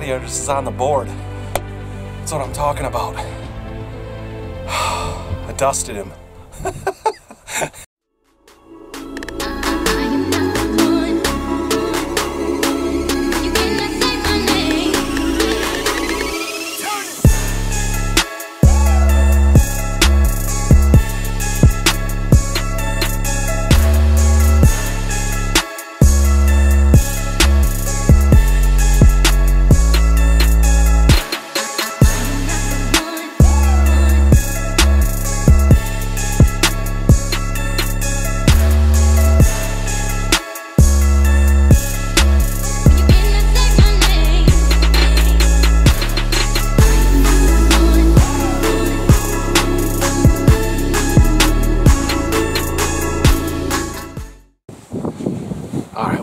Gladiators is on the board. That's what I'm talking about. I dusted him.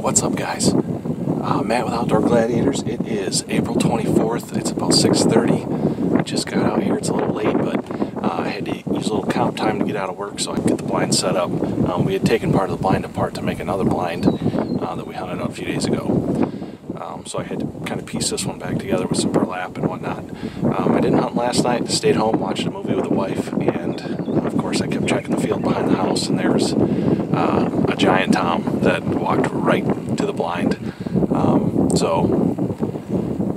What's up, guys? Matt with Outdoor Gladiators. It is April 24th. It's about 6:30. I just got out here. It's a little late, but I had to use a little comp time to get out of work so I could get the blind set up. We had taken part of the blind apart to make another blind that we hunted out a few days ago. So I had to kind of piece this one back together with some burlap and whatnot. I didn't hunt last night. Stayed home, watched a movie with the wife, and of course I kept checking the field behind the house, and there was a giant tom that walked right to the blind. So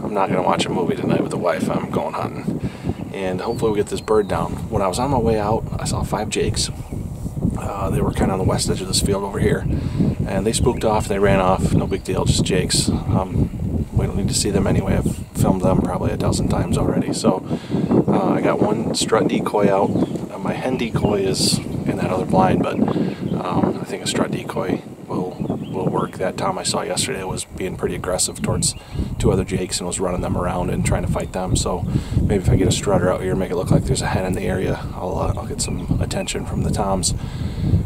I'm not going to watch a movie tonight with the wife. I'm going hunting, and hopefully we'll get this bird down. When I was on my way out, I saw 5 jakes. They were kind of on the west edge of this field over here, and they spooked off. They ran off. No big deal, just jakes. We don't need to see them anyway. I've filmed them probably a dozen times already. So I got one strut decoy out. My hen decoy is in that other blind, but I think a strut decoy will work. That tom I saw yesterday was being pretty aggressive towards 2 other jakes and was running them around and trying to fight them. So maybe if I get a strutter out here, make it look like there's a hen in the area, I'll get some attention from the toms.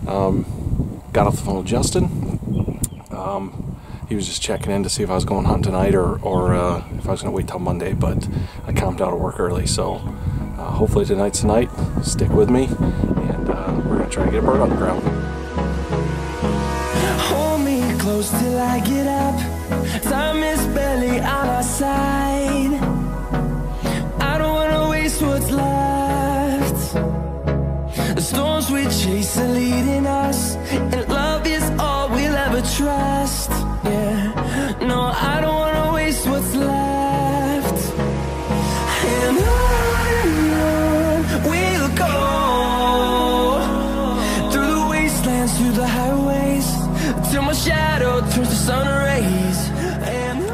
Got off the phone with Justin. He was just checking in to see if I was going hunting tonight or if I was going to wait till Monday, but I comped out of work early, so hopefully tonight's the night. Stick with me, and we're going to try to get a bird on the ground. Hold me close till I get up. Time is barely on our side. I don't want to waste what's left. The storms we chase are leading us, and love is all we'll ever trust. Yeah, no, I don't want to waste what's left. And on we'll go, through the wastelands, through the highways, till my shadow turns to sun rays. And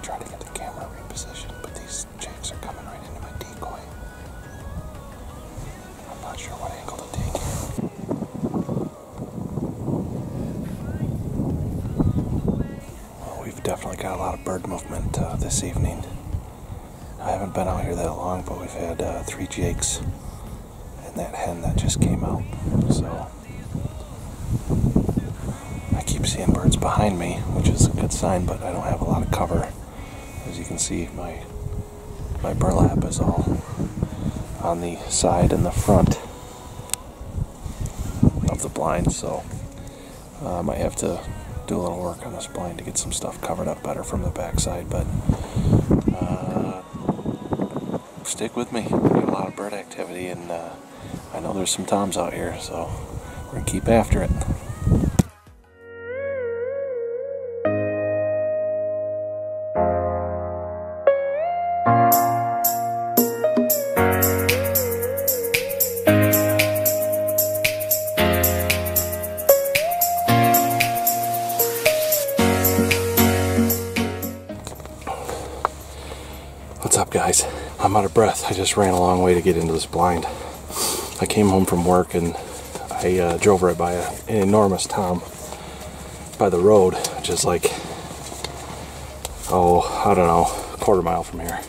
try to get the camera repositioned, but these jakes are coming right into my decoy. I'm not sure what angle to take here. Well, we've definitely got a lot of bird movement this evening. I haven't been out here that long, but we've had 3 jakes and that hen that just came out. So I keep seeing birds behind me, which is a good sign, but I don't have a lot of cover. As you can see, my burlap is all on the side and the front of the blind, so I might have to do a little work on this blind to get some stuff covered up better from the backside, but stick with me. We got a lot of bird activity, and I know there's some toms out here, so we're going to keep after it. What's up, guys? I'm out of breath. I just ran a long way to get into this blind. I came home from work and I drove right by an enormous tom by the road, which is like, I don't know, a quarter mile from here.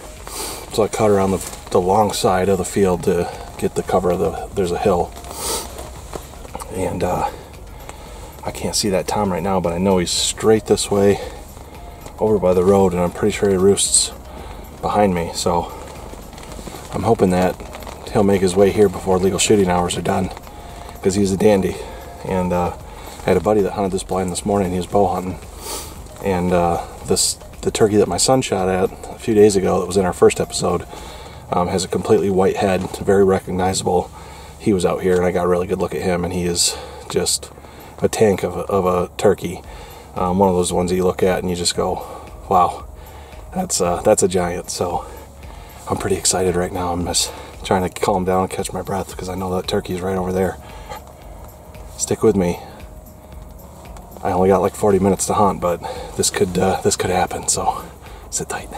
So I cut around the the long side of the field to get the cover of there's a hill. And I can't see that tom right now, but I know he's straight this way over by the road, and I'm pretty sure he roosts behind me. So I'm hoping that he'll make his way here before legal shooting hours are done, because he's a dandy. And I had a buddy that hunted this blind this morning. He was bow hunting, and the turkey that my son shot at a few days ago that was in our first episode has a completely white head, very recognizable. He was out here, and I got a really good look at him, and he is just a tank of a turkey. One of those ones that you look at and you just go, wow, that's a giant. So I'm pretty excited right now. I'm just trying to calm down and catch my breath, because I know that turkey is right over there. Stick with me. I only got like 40 minutes to hunt, but this could happen, so sit tight.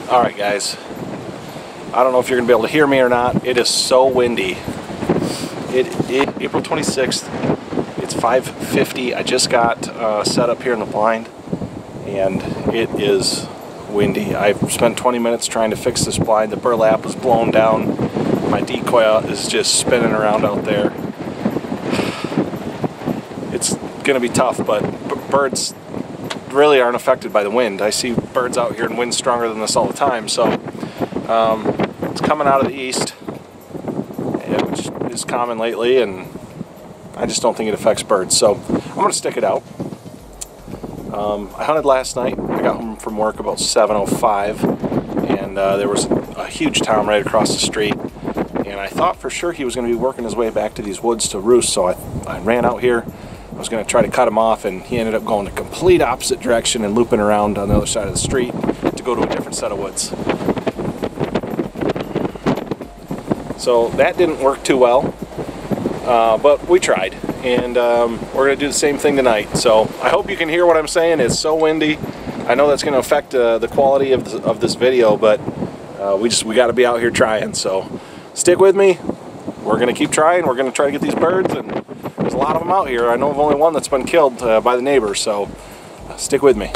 Alright guys, I don't know if you're going to be able to hear me or not. It is so windy. April 26th, it's 5:50. I just got set up here in the blind, and it is windy. I've spent 20 minutes trying to fix this blind. The burlap is blown down. My decoy is just spinning around out there. It's going to be tough, but birds really aren't affected by the wind. I see birds out here and wind stronger than this all the time. So it's coming out of the east, which is common lately, and I just don't think it affects birds. So I'm going to stick it out. I hunted last night. I got home from work about 7:05, and there was a huge tom right across the street, and I thought for sure he was going to be working his way back to these woods to roost. So I ran out here. I was going to try to cut him off, and he ended up going the complete opposite direction and looping around on the other side of the street to go to a different set of woods. So that didn't work too well, but we tried, and we're going to do the same thing tonight. So I hope you can hear what I'm saying. It's so windy. I know that's going to affect the quality of this video, but we got to be out here trying. So stick with me. We're going to keep trying. We're going to try to get these birds, and there's a lot of them out here. I know of only one that's been killed by the neighbors, so stick with me.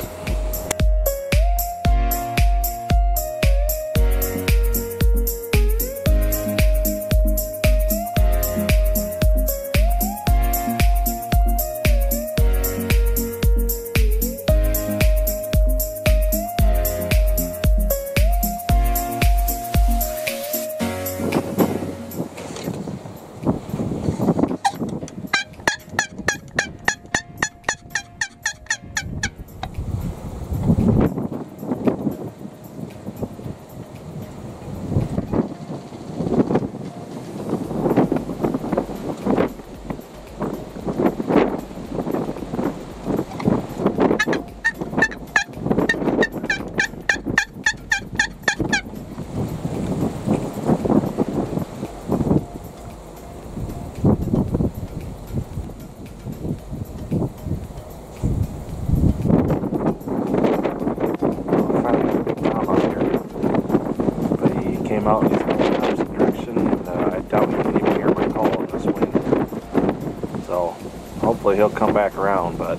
he'll come back around, but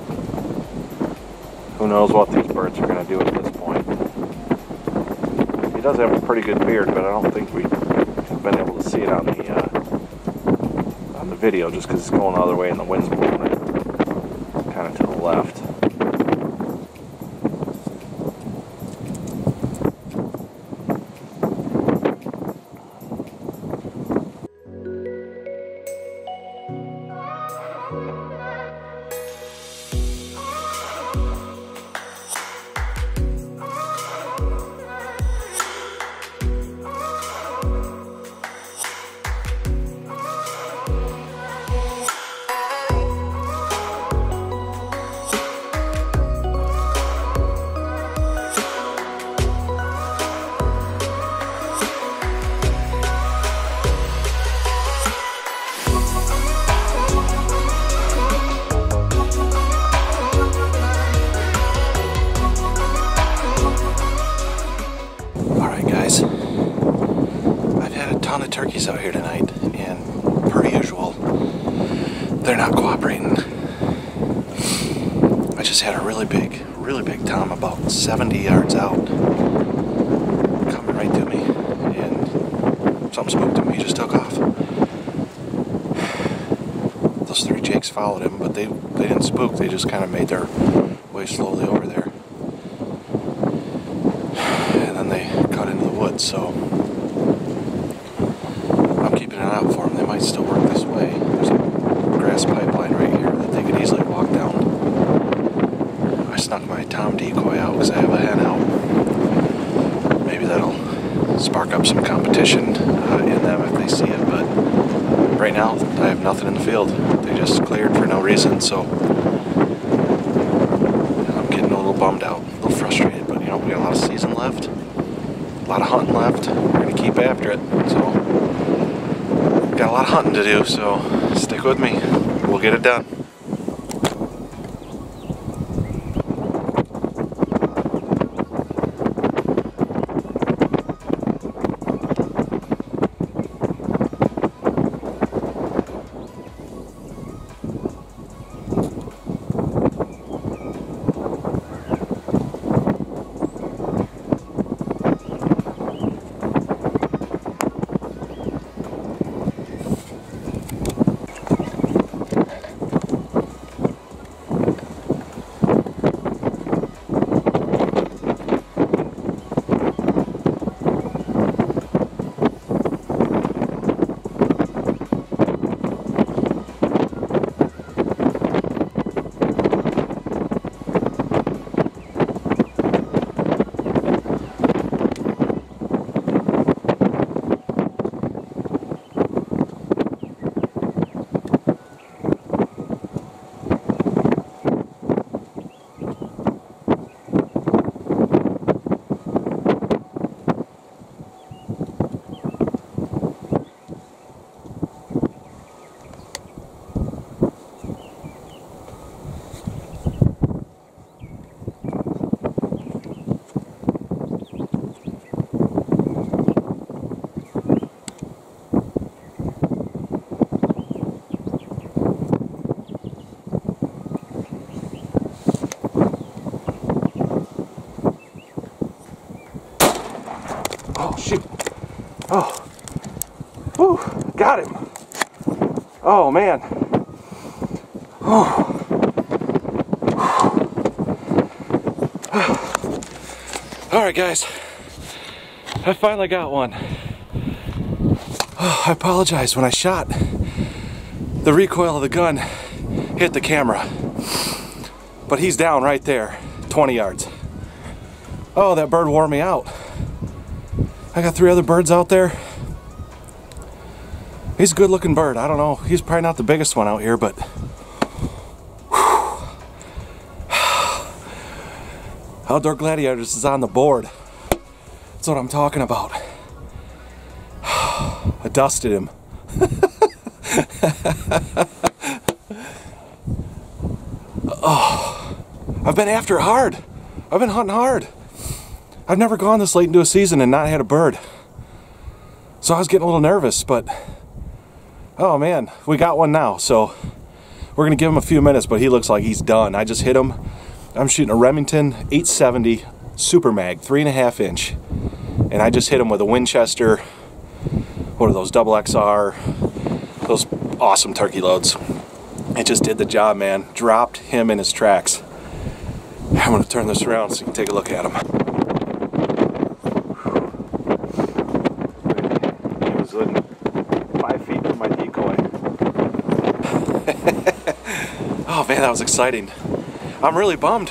who knows what these birds are going to do at this point. He does have a pretty good beard, but I don't think we've been able to see it on the video just because it's going the other way and the wind's blowing it kind of to the left. Ton of turkeys out here tonight, and per usual, they're not cooperating. I just had a really big tom about 70 yards out coming right to me, and something spooked him. He just took off. Those 3 jakes followed him, but they didn't spook. They just kind of made their way slowly over there, and then they cut into the woods. So out for them. They might still work this way. There's a grass pipeline right here that they could easily walk down. I snuck my tom decoy out because I have a hen out. Maybe that'll spark up some competition in them if they see it, but right now I have nothing in the field. They just cleared for no reason, so I'm getting a little bummed out, a little frustrated, but you know, we got a lot of season left, a lot of hunting left. We're going to keep after it, so got a lot of hunting to do, so stick with me. We'll get it done. Oh, shoot. Oh. Whew. Got him. Oh, man. Oh. Alright, guys. I finally got one. Oh, I apologize. When I shot, the recoil of the gun hit the camera. But he's down right there, 20 yards. Oh, that bird wore me out. I got 3 other birds out there. He's a good looking bird. I don't know. He's probably not the biggest one out here, but whew. Outdoor Gladiators is on the board. That's what I'm talking about. I dusted him. Oh, I've been after it hard. I've been hunting hard. I've never gone this late into a season and not had a bird. So I was getting a little nervous, but oh man, we got one now. So We're going to give him a few minutes, but he looks like he's done. I just hit him. I'm shooting a Remington 870 Super Mag, 3.5 inch. And I just hit him with a Winchester. What are those, double XR? Those awesome turkey loads. It just did the job, man. Dropped him in his tracks. I'm going to turn this around so you can take a look at him. He was within 5 feet from my decoy. Oh man, that was exciting. I'm really bummed.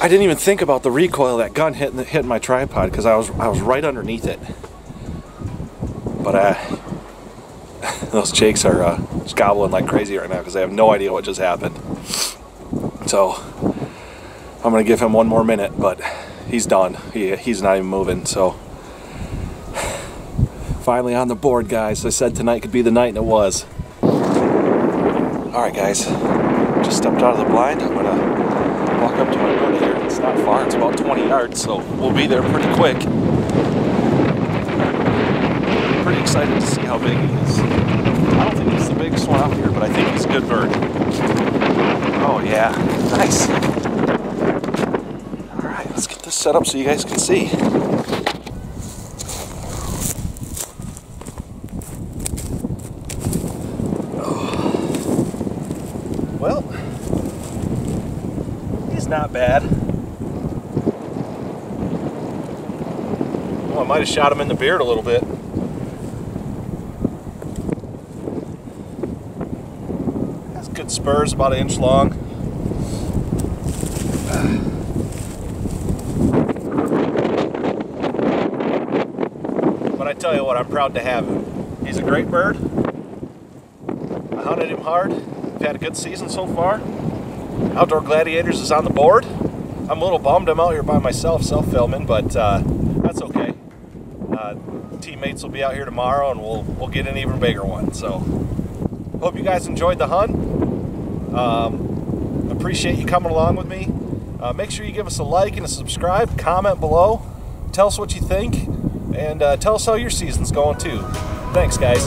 I didn't even think about the recoil of that gun hitting my tripod because I was right underneath it. But those jakes are just gobbling like crazy right now because they have no idea what just happened. So I'm gonna give him one more minute, but he's done. He's not even moving. So finally on the board, guys. I said tonight could be the night, and it was. All right, guys. Just stepped out of the blind. I'm gonna walk up to my board here. It's not far. It's about 20 yards, so we'll be there pretty quick. Pretty excited to see how big he is. I don't think he's the biggest one out here, but I think he's a good bird. Oh yeah, nice. All right, let's get this set up so you guys can see. Well, he's not bad. Well, I might have shot him in the beard a little bit. Has good spurs, about 1 inch long. But I tell you what, I'm proud to have him. He's a great bird. I hunted him hard. We've had a good season so far. Outdoor Gladiators is on the board. I'm a little bummed I'm out here by myself self-filming, but that's okay. Teammates will be out here tomorrow and we'll get an even bigger one. So hope you guys enjoyed the hunt. Appreciate you coming along with me. Make sure you give us a like and a subscribe, comment below, tell us what you think, and tell us how your season's going too. Thanks, guys.